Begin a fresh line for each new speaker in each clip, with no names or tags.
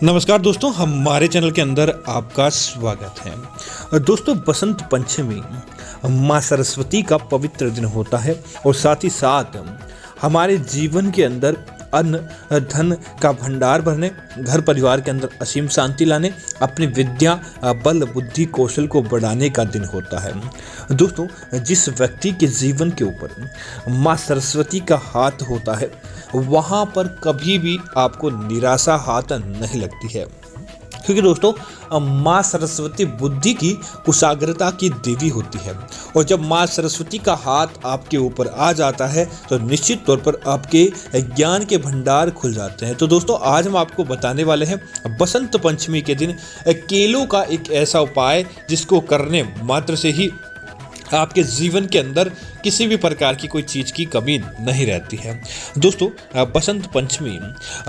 नमस्कार दोस्तों, हमारे चैनल के अंदर आपका स्वागत है। दोस्तों, बसंत पंचमी माँ सरस्वती का पवित्र दिन होता है और साथ ही साथ हमारे जीवन के अंदर अन्न धन का भंडार भरने, घर परिवार के अंदर असीम शांति लाने, अपनी विद्या बल बुद्धि कौशल को बढ़ाने का दिन होता है। दोस्तों, जिस व्यक्ति के जीवन के ऊपर माँ सरस्वती का हाथ होता है वहाँ पर कभी भी आपको निराशा हाथ नहीं लगती है, क्योंकि दोस्तों माँ सरस्वती बुद्धि की कुशाग्रता की देवी होती है। और जब माँ सरस्वती का हाथ आपके ऊपर आ जाता है तो निश्चित तौर पर आपके ज्ञान के भंडार खुल जाते हैं। तो दोस्तों, आज हम आपको बताने वाले हैं बसंत पंचमी के दिन केलों का एक ऐसा उपाय जिसको करने मात्र से ही आपके जीवन के अंदर किसी भी प्रकार की कोई चीज़ की कमी नहीं रहती है। दोस्तों, बसंत पंचमी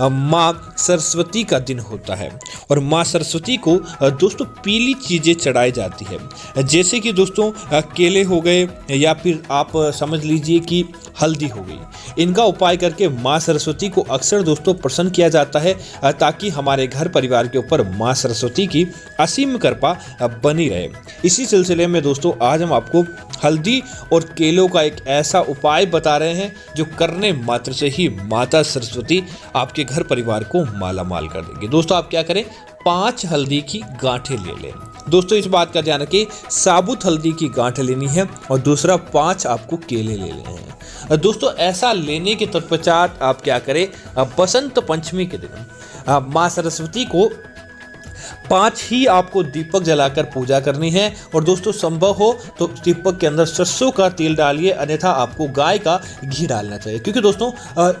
माँ सरस्वती का दिन होता है और माँ सरस्वती को दोस्तों पीली चीज़ें चढ़ाई जाती है, जैसे कि दोस्तों केले हो गए या फिर आप समझ लीजिए कि हल्दी हो गई। इनका उपाय करके माँ सरस्वती को अक्सर दोस्तों प्रसन्न किया जाता है ताकि हमारे घर परिवार के ऊपर माँ सरस्वती की असीम कृपा बनी रहे। इसी सिलसिले में दोस्तों आज हम आपको हल्दी और केलों का एक ऐसा उपाय बता रहे हैं जो करने मात्र से ही माता सरस्वती आपके घर परिवार को माला माल कर देंगे। दोस्तों, आप क्या करें, 5 हल्दी की गांठें ले लें। दोस्तों, इस बात का ध्यान रखिए, साबुत हल्दी की गांठ लेनी है और दूसरा 5 आपको केले ले लेने हैं। दोस्तों, ऐसा लेने के तत्पश्चात आप क्या करें, बसंत पंचमी के दिन माँ सरस्वती को 5 ही आपको दीपक जलाकर पूजा करनी है। और दोस्तों, संभव हो तो दीपक के अंदर सरसों का तेल डालिए, अन्यथा आपको गाय का घी डालना चाहिए, क्योंकि दोस्तों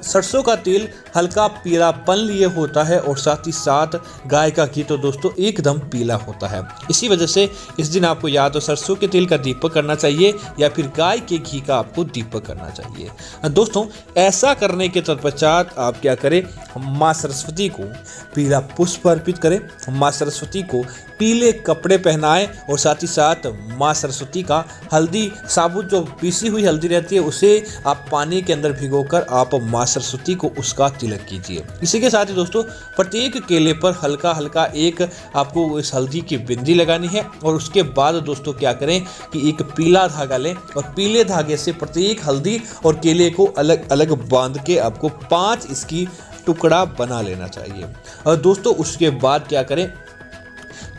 सरसों का तेल हल्का पीलापन लिए होता है और साथ ही साथ गाय का घी तो दोस्तों एकदम पीला होता है। इसी वजह से इस दिन आपको या तो सरसों के तेल का दीपक करना चाहिए या फिर गाय के घी का आपको दीपक करना चाहिए। दोस्तों, ऐसा करने के तत्पश्चात आप क्या करें, माँ सरस्वती को पीला पुष्प अर्पित करें, माँ सरस्वती को पीले कपड़े पहनाएं और साथ ही साथ माँ सरस्वती का हल्दी साबुत जो पीसी हुई हल्दी रहती है उसे आप पानी के अंदर भिगोकर आप माँ सरस्वती को उसका तिलक कीजिए। इसी के साथ ही दोस्तों प्रत्येक केले पर हल्का हल्का एक आपको इस हल्दी की बिंदी लगानी है और उसके बाद दोस्तों क्या करें कि एक पीला धागा लें और पीले धागे से प्रत्येक हल्दी और केले को अलग अलग बांध के आपको 5 इसकी टुकड़ा बना लेना चाहिए। और दोस्तों उसके बाद क्या करें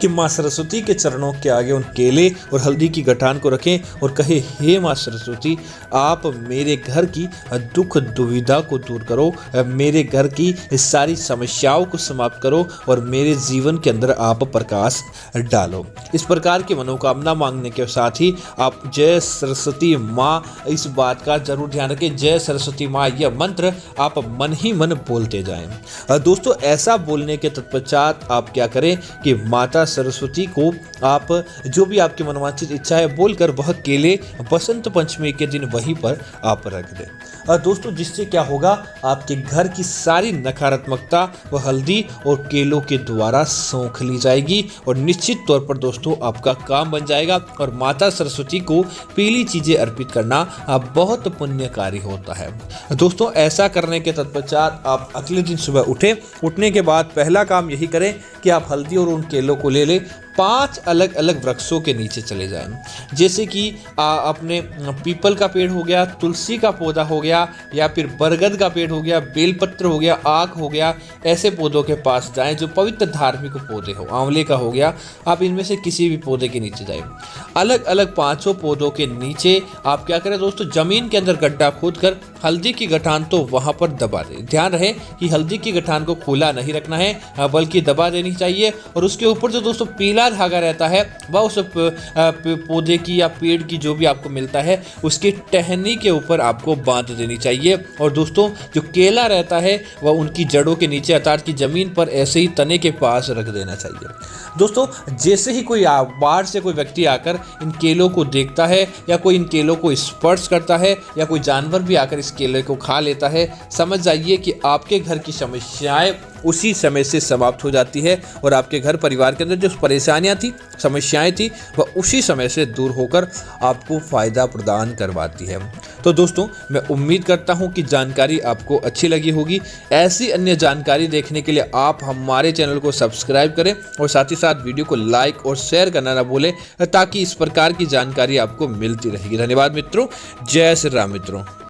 कि माँ सरस्वती के चरणों के आगे उन केले और हल्दी की गठान को रखें और कहे, हे माँ सरस्वती, आप मेरे घर की दुख दुविधा को दूर करो, मेरे घर की सारी समस्याओं को समाप्त करो और मेरे जीवन के अंदर आप प्रकाश डालो। इस प्रकार की मनोकामना मांगने के साथ ही आप जय सरस्वती माँ, इस बात का जरूर ध्यान रखें, जय सरस्वती माँ यह मंत्र आप मन ही मन बोलते जाएं। दोस्तों, ऐसा बोलने के तत्पश्चात आप क्या करें कि माता सरस्वती को आप जो भी आपकी मनोवांछित इच्छा है बोलकर वह केले बसंत पंचमी के दिन वहीं पर आप रख दें। दोस्तों, जिससे क्या होगा, आपके घर की सारी नकारात्मकता वह हल्दी और केलों के द्वारा सोख ली जाएगी और निश्चित तौर पर दोस्तों आपका काम बन जाएगा। और माता सरस्वती को पीली चीजें अर्पित करना बहुत पुण्यकारी होता है। दोस्तों, ऐसा करने के तत्पश्चात आप अगले दिन सुबह उठने के बाद पहला काम यही करें कि आप हल्दी और उन केलों को ले 5 अलग अलग वृक्षों के नीचे चले जाएं, जैसे कि अपने पीपल का पेड़ हो गया, तुलसी का पौधा हो गया या फिर बरगद का पेड़ हो गया, बेलपत्र हो गया, आक हो गया, ऐसे पौधों के पास जाएं जो पवित्र धार्मिक पौधे हो। आंवले का हो गया, आप इनमें से किसी भी पौधे के नीचे जाएं। अलग अलग 5 पौधों के नीचे आप क्या करें दोस्तों, जमीन के अंदर गड्ढा खोदकर हल्दी की गठान तो वहां पर दबा दें। ध्यान रहे कि हल्दी की गठान को खुला नहीं रखना है बल्कि दबा देनी चाहिए और उसके ऊपर जो दोस्तों पीला धागा रहता है वह उस पौधे की या पेड़ की जो भी आपको मिलता है उसकी टहनी के ऊपर आपको बांध देनी चाहिए। और दोस्तों जो केला रहता है वह उनकी जड़ों के नीचे अर्थात की जमीन पर ऐसे ही तने के पास रख देना चाहिए। दोस्तों, जैसे ही कोई बाहर से कोई व्यक्ति आकर इन केलों को देखता है या कोई इन केलों को स्पर्श करता है या कोई जानवर भी आकर इस केले को खा लेता है, समझ जाइए कि आपके घर की समस्याएं उसी समय से समाप्त हो जाती है और आपके घर परिवार के अंदर जो परेशानियां थी, समस्याएं थी, वह उसी समय से दूर होकर आपको फायदा प्रदान करवाती है। तो तो दोस्तों मैं उम्मीद करता हूं कि जानकारी आपको अच्छी लगी होगी। ऐसी अन्य जानकारी देखने के लिए आप हमारे चैनल को सब्सक्राइब करें और साथ ही साथ वीडियो को लाइक और शेयर करना ना भूलें, ताकि इस प्रकार की जानकारी आपको मिलती रहेगी। धन्यवाद मित्रों। जय श्री राम मित्रों।